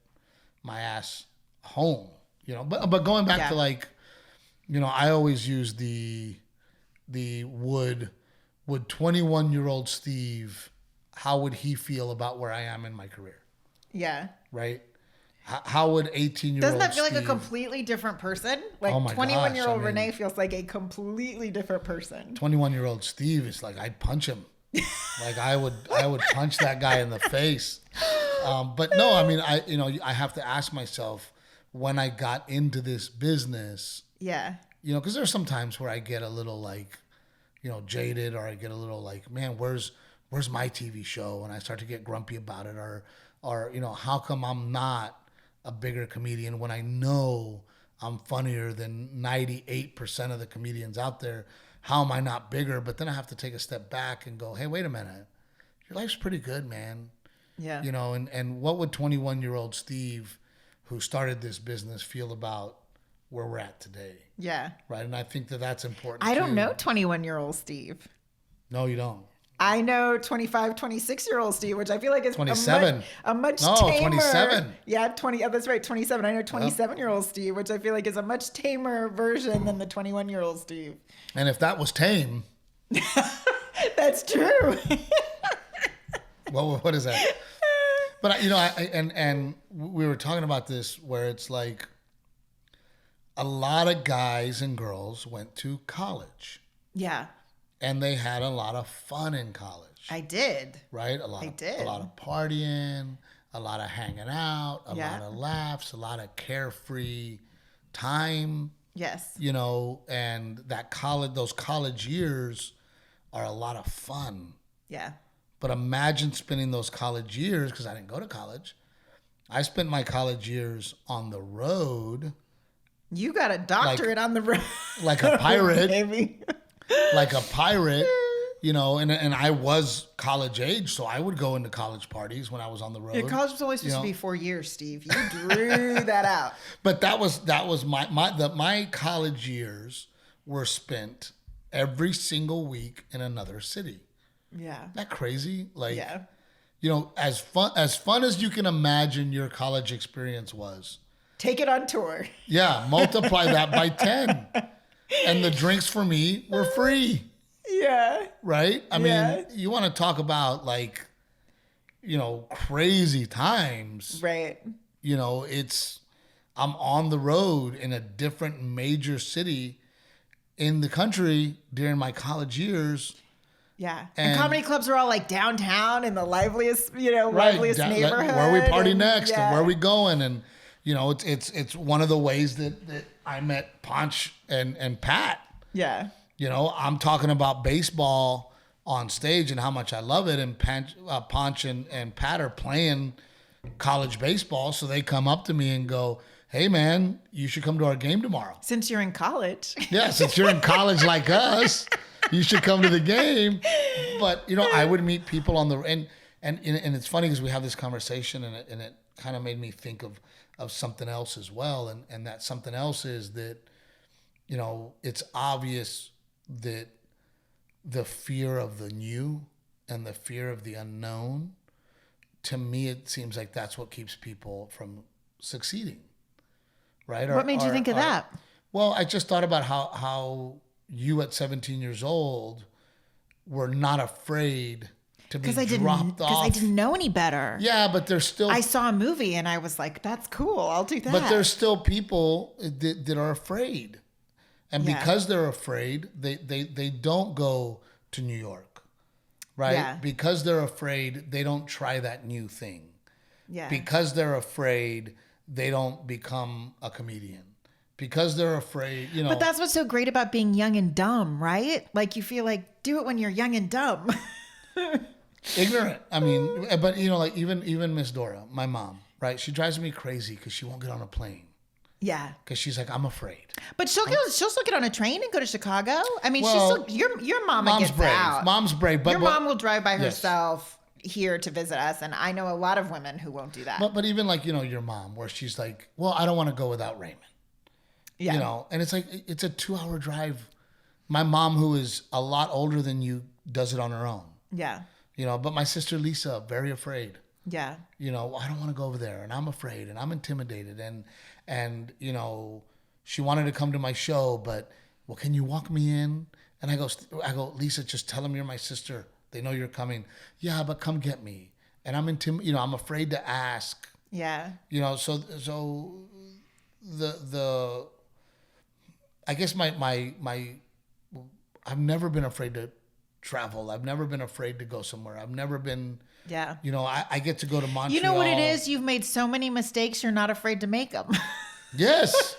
S1: my ass home. But going back to like, I always use the would 21-year-old Steve, how would he feel about where I am in my career?
S2: Yeah.
S1: Right? How would 18-year-old
S2: Doesn't that feel
S1: Steve,
S2: like a completely different person? Like 21-year-old Renae feels like a completely different person.
S1: 21-year-old Steve is like, I'd punch him. Like I would punch that guy in the face. But no, I mean, I have to ask myself when I got into this business.
S2: Yeah.
S1: Because there's some times where I get a little like, jaded, or I get a little like, man, where's my TV show? And I start to get grumpy about it, or how come I'm not a bigger comedian when I know I'm funnier than 98% of the comedians out there? How am I not bigger? But then I have to take a step back and go, hey, wait a minute. Your life's pretty good, man.
S2: Yeah.
S1: And what would 21-year-old Steve, who started this business, feel about where we're at today?
S2: Yeah.
S1: Right. And I think that's important.
S2: I don't know 21-year-old Steve.
S1: No, you don't.
S2: I know 25, 26-year-old Steve, which I feel like is
S1: 27.
S2: a much tamer.
S1: 27.
S2: Yeah, 20. Oh, that's right, 27. I know 27-year-old Steve, which I feel like is a much tamer version than the 21-year-old Steve.
S1: And if that was tame.
S2: That's true.
S1: Well, what is that? But and we were talking about this where it's like a lot of guys and girls went to college.
S2: Yeah.
S1: And they had a lot of fun in college.
S2: I did.
S1: Right? A lot of partying, a lot of hanging out, a lot of laughs, a lot of carefree time.
S2: Yes.
S1: And those college years are a lot of fun.
S2: Yeah.
S1: But imagine spending those college years, because I didn't go to college. I spent my college years on the road.
S2: You got a doctorate on the road.
S1: Like a pirate.
S2: Maybe.
S1: Like a pirate, and I was college age, so I would go into college parties when I was on the road.
S2: Your college was only supposed to be 4 years, Steve. You drew that out.
S1: But that was my college years were spent every single week in another city.
S2: Yeah.
S1: Isn't that crazy? Like,
S2: yeah.
S1: As fun as you can imagine your college experience was.
S2: Take it on tour.
S1: Yeah, multiply that by 10. And the drinks for me were free.
S2: Yeah.
S1: Right? I mean, you want to talk about like, crazy times.
S2: Right.
S1: I'm on the road in a different major city in the country during my college years.
S2: Yeah. And comedy clubs are all like downtown in the liveliest, liveliest neighborhood.
S1: Where we party next and where we going. And, it's one of the ways that I met Ponch and Pat.
S2: Yeah.
S1: I'm talking about baseball on stage and how much I love it. And Ponch and Pat are playing college baseball. So they come up to me and go, hey, man, you should come to our game tomorrow.
S2: Since you're in college.
S1: Yeah, since you're in college like us, you should come to the game. But, I would meet people on the... And it's funny because we have this conversation and it kind of made me think of something else as well. And that something else is that, it's obvious that the fear of the new and the fear of the unknown, to me, it seems like that's what keeps people from succeeding. Right?
S2: What made you think of that?
S1: Well, I just thought about how you at 17 years old were not afraid to be dropped off.
S2: Because I didn't know any better.
S1: Yeah, but there's still...
S2: I saw a movie and I was like, that's cool. I'll do that.
S1: But there's still people that are afraid. And because they're afraid, they don't go to New York. Right? Yeah. Because they're afraid, they don't try that new thing. Yeah. Because they're afraid, they don't become a comedian. Because they're afraid,
S2: But that's what's so great about being young and dumb, right? Like you feel like, do it when you're young and dumb.
S1: Ignorant. I mean, but like even Miss Dora, my mom, right? She drives me crazy because she won't get on a plane.
S2: Yeah.
S1: Because she's like, I'm afraid.
S2: But she'll still get on a train and go to Chicago. I mean, your mama
S1: mom's
S2: gets
S1: brave.
S2: out.
S1: Mom's brave. But
S2: your mom will drive by herself here to visit us, and I know a lot of women who won't do that.
S1: But even like your mom, where she's like, well, I don't want to go without Raymond. Yeah. And it's like it's a 2-hour drive. My mom, who is a lot older than you, does it on her own.
S2: Yeah.
S1: But my sister Lisa, very afraid.
S2: Yeah.
S1: I don't want to go over there, and I'm afraid, and I'm intimidated, and she wanted to come to my show, but well, can you walk me in? And I go, Lisa, just tell them you're my sister. They know you're coming. Yeah, but come get me. And I'm I'm afraid to ask.
S2: Yeah.
S1: So the I guess my I've never been afraid to travel. I've never been afraid to go somewhere. I've never been. Yeah. I get to go to Montreal.
S2: You know what it is? You've made so many mistakes, you're not afraid to make them.
S1: Yes.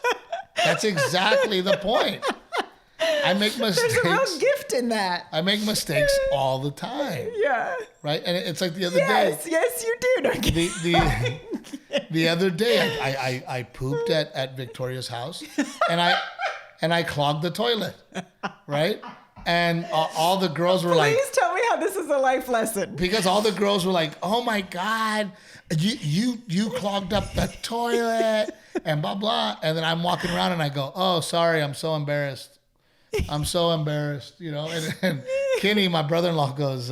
S1: That's exactly the point. I make mistakes.
S2: There's a real gift in that.
S1: I make mistakes all the time.
S2: Yeah.
S1: Right? And it's like the other day.
S2: Yes, you do.
S1: The other day, I pooped at Victoria's house, and I clogged the toilet. Right? And all the girls were like,
S2: please tell me how this is a life lesson.
S1: Because all the girls were like, oh my God, you clogged up the toilet and blah, blah. And then I'm walking around and I go, oh, sorry, I'm so embarrassed. I'm so embarrassed, and Kenny, my brother-in-law, goes,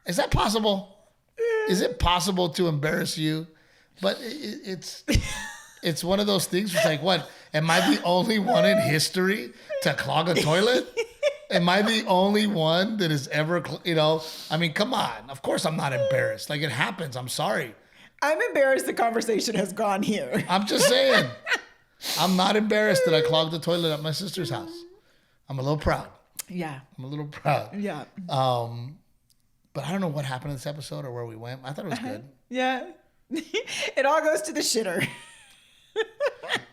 S1: is that possible? Is it possible to embarrass you? But it's one of those things. It's like, what? Am I the only one in history to clog a toilet? Am I the only one that has ever, I mean, come on. Of course I'm not embarrassed. Like, it happens. I'm sorry.
S2: I'm embarrassed the conversation has gone here.
S1: I'm just saying. I'm not embarrassed that I clogged the toilet at my sister's house. I'm a little proud.
S2: Yeah.
S1: I'm a little proud.
S2: Yeah.
S1: But I don't know what happened in this episode or where we went. I thought it was good.
S2: Yeah. It all goes to the shitter.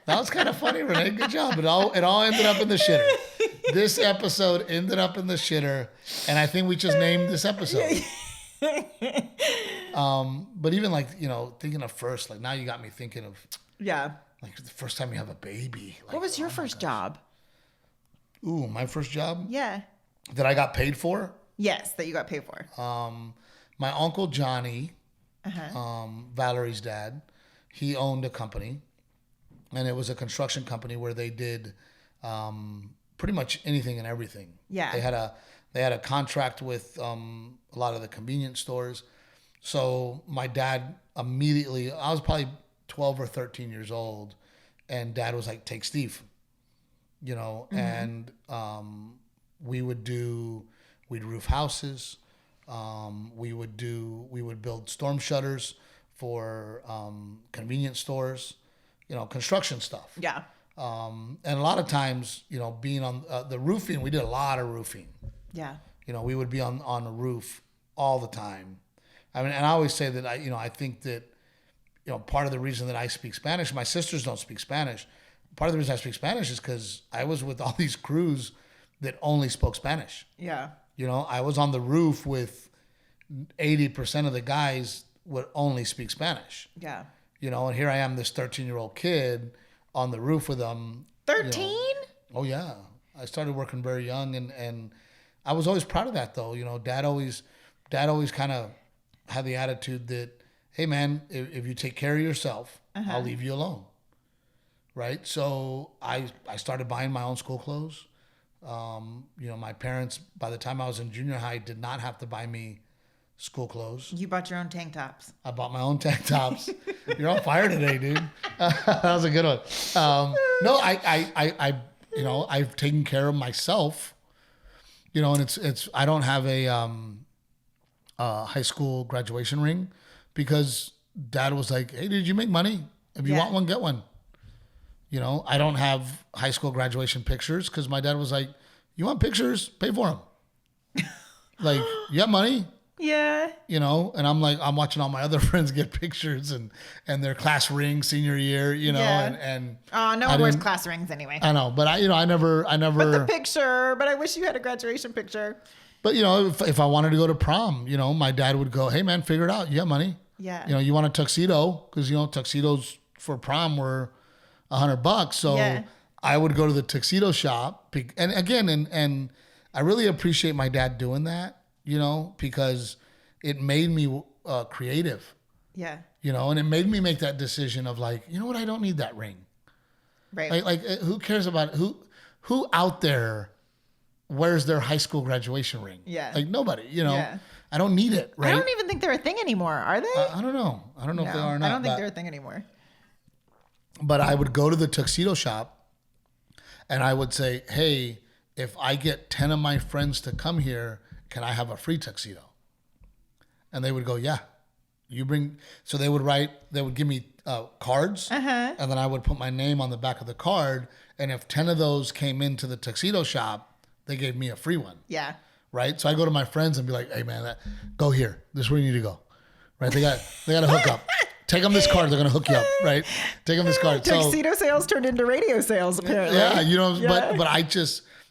S1: That was kind of funny, Renee. Good job. It all ended up in the shitter. This episode ended up in the shitter, and I think we just named this episode. But even like, thinking of first, like now you got me thinking of like the first time you have a baby. Like,
S2: what was your first job?
S1: Ooh, my first job?
S2: Yeah.
S1: That I got paid for?
S2: Yes, that you got paid for.
S1: My uncle Johnny, Valerie's dad, he owned a company, and it was a construction company where they did pretty much anything and everything.
S2: Yeah.
S1: They had a contract with a lot of the convenience stores. So my dad immediately, I was probably 12 or 13 years old, and Dad was like, take Steve, and we'd roof houses. We would build storm shutters for convenience stores, construction stuff.
S2: Yeah.
S1: And a lot of times, being on the roofing, we did a lot of roofing.
S2: Yeah.
S1: We would be on a roof all the time. I mean, and I always say that I think that, part of the reason that I speak Spanish, my sisters don't speak Spanish. Part of the reason I speak Spanish is because I was with all these crews that only spoke Spanish.
S2: Yeah.
S1: I was on the roof with 80% of the guys would only speak Spanish.
S2: Yeah.
S1: And here I am, this 13-year-old kid on the roof with them.
S2: 13?
S1: Oh yeah. I started working very young, and I was always proud of that though. Dad always kind of had the attitude that, hey man, if you take care of yourself, I'll leave you alone. Right? So I started buying my own school clothes. My parents, by the time I was in junior high, did not have to buy me school clothes.
S2: You bought your own tank tops.
S1: I bought my own tank tops. You're on fire today, dude. That was a good one. No, I've taken care of myself. And it's I don't have a high school graduation ring because Dad was like, hey, did you make money? If you want one, get one. I don't have high school graduation pictures because my dad was like, you want pictures? Pay for them. Like, you have money?
S2: Yeah.
S1: And I'm like, I'm watching all my other friends get pictures and their class ring senior year, and
S2: oh, no one wears class rings anyway.
S1: I know, but I never.
S2: But the picture, but I wish you had a graduation picture.
S1: But if I wanted to go to prom, my dad would go, hey man, figure it out. You have money.
S2: Yeah.
S1: You want a tuxedo because tuxedos for prom were $100. So I would go to the tuxedo shop, and again, and I really appreciate my dad doing that, because it made me creative.
S2: Yeah.
S1: And it made me make that decision of like, you know what, I don't need that ring.
S2: Right.
S1: Like who cares about who out there wears their high school graduation ring?
S2: Yeah.
S1: Like nobody.
S2: Yeah.
S1: I don't need it. Right.
S2: I don't even think they're a thing anymore. Are they?
S1: I don't know. I don't know if they are or not.
S2: I don't think they're a thing anymore.
S1: But I would go to the tuxedo shop and I would say, hey, if I get 10 of my friends to come here, can I have a free tuxedo? And they would go, yeah. You bring, so they would give me cards, and then I would put my name on the back of the card. And if 10 of those came into the tuxedo shop, they gave me a free one.
S2: Yeah.
S1: Right. So I go to my friends and be like, hey man, go here. This is where you need to go. Right. They got a hookup. Take them this card. They're going to hook you up. Right. Take them this card.
S2: Tuxedo sales turned into radio sales apparently.
S1: Yeah. But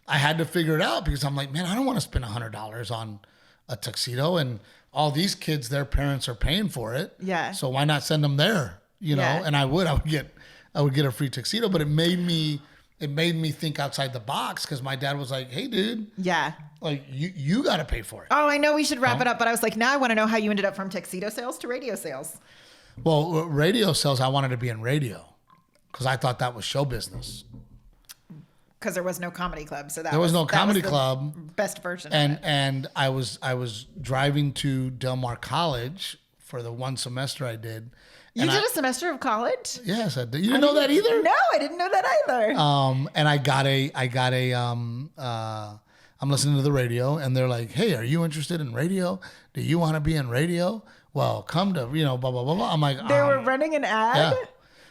S1: I had to figure it out because I'm like, man, I don't want to spend $100 on a tuxedo, and all these kids, their parents are paying for it.
S2: Yeah.
S1: So why not send them there? And I would get a free tuxedo, but it made me think outside the box because my dad was like, hey dude.
S2: Yeah.
S1: Like you got to pay for it.
S2: Oh, I know we should wrap it up, but I was like, now I want to know how you ended up from tuxedo sales to radio sales.
S1: Well, radio sales, I wanted to be in radio because I thought that was show business.
S2: Because there was no comedy club, so
S1: there was no comedy club.
S2: Best version.
S1: And I was driving to Del Mar College for the one semester I did.
S2: You did a semester of college?
S1: Yes, I did. You didn't know that either?
S2: No, I didn't know that either.
S1: And I got a I'm listening to the radio and they're like, hey, are you interested in radio? Do you want to be in radio? Well, come to, blah, blah, blah, blah. I'm like,
S2: they were running an ad?
S1: Yeah.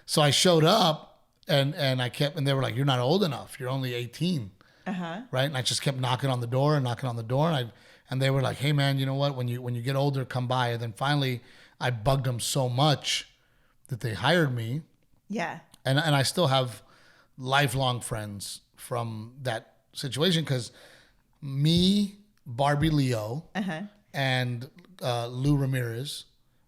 S1: So I showed up and they were like, you're not old enough. You're only 18. Right. And I just kept knocking on the door. And they were like, hey man, you know what? When you get older, come by. And then finally I bugged them so much that they hired me.
S2: Yeah.
S1: And I still have lifelong friends from that situation because me, Barbie Leo, and Lou Ramirez,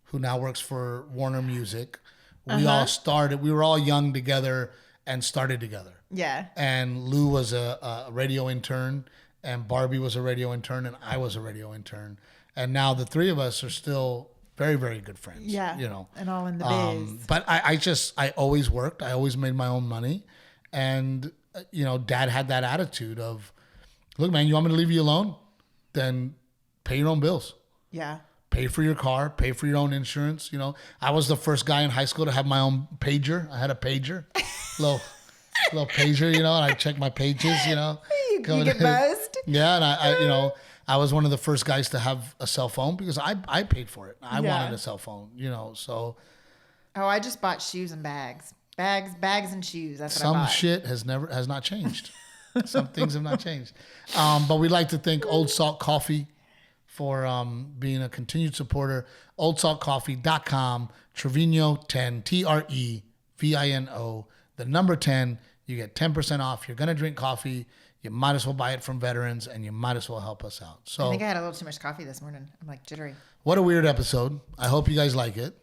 S1: who now works for Warner Music, we were all young together and started together.
S2: Yeah.
S1: And Lou was a radio intern, and Barbie was a radio intern, and I was a radio intern. And now the three of us are still very, very good friends.
S2: Yeah. And all in the biz.
S1: But I always worked. I always made my own money. And, Dad had that attitude of, look, man, you want me to leave you alone? Then pay your own bills.
S2: Yeah.
S1: Pay for your car, pay for your own insurance. I was the first guy in high school to have my own pager. I had a pager. little pager, and I check my pages,
S2: You get buzzed?
S1: Yeah, and I was one of the first guys to have a cell phone because I paid for it. I wanted a cell phone, so.
S2: Oh, I just bought shoes and bags. Bags and shoes. That's what I bought.
S1: Some shit has not changed. Some things have not changed. But we'd like to thank Old Salt Coffee for being a continued supporter. OldSaltCoffee.com, Trevino 10, Trevino, the number 10. You get 10% off. You're going to drink coffee. You might as well buy it from veterans, and you might as well help us out. So
S2: I think I had a little too much coffee this morning. I'm like jittery.
S1: What a weird episode. I hope you guys like it.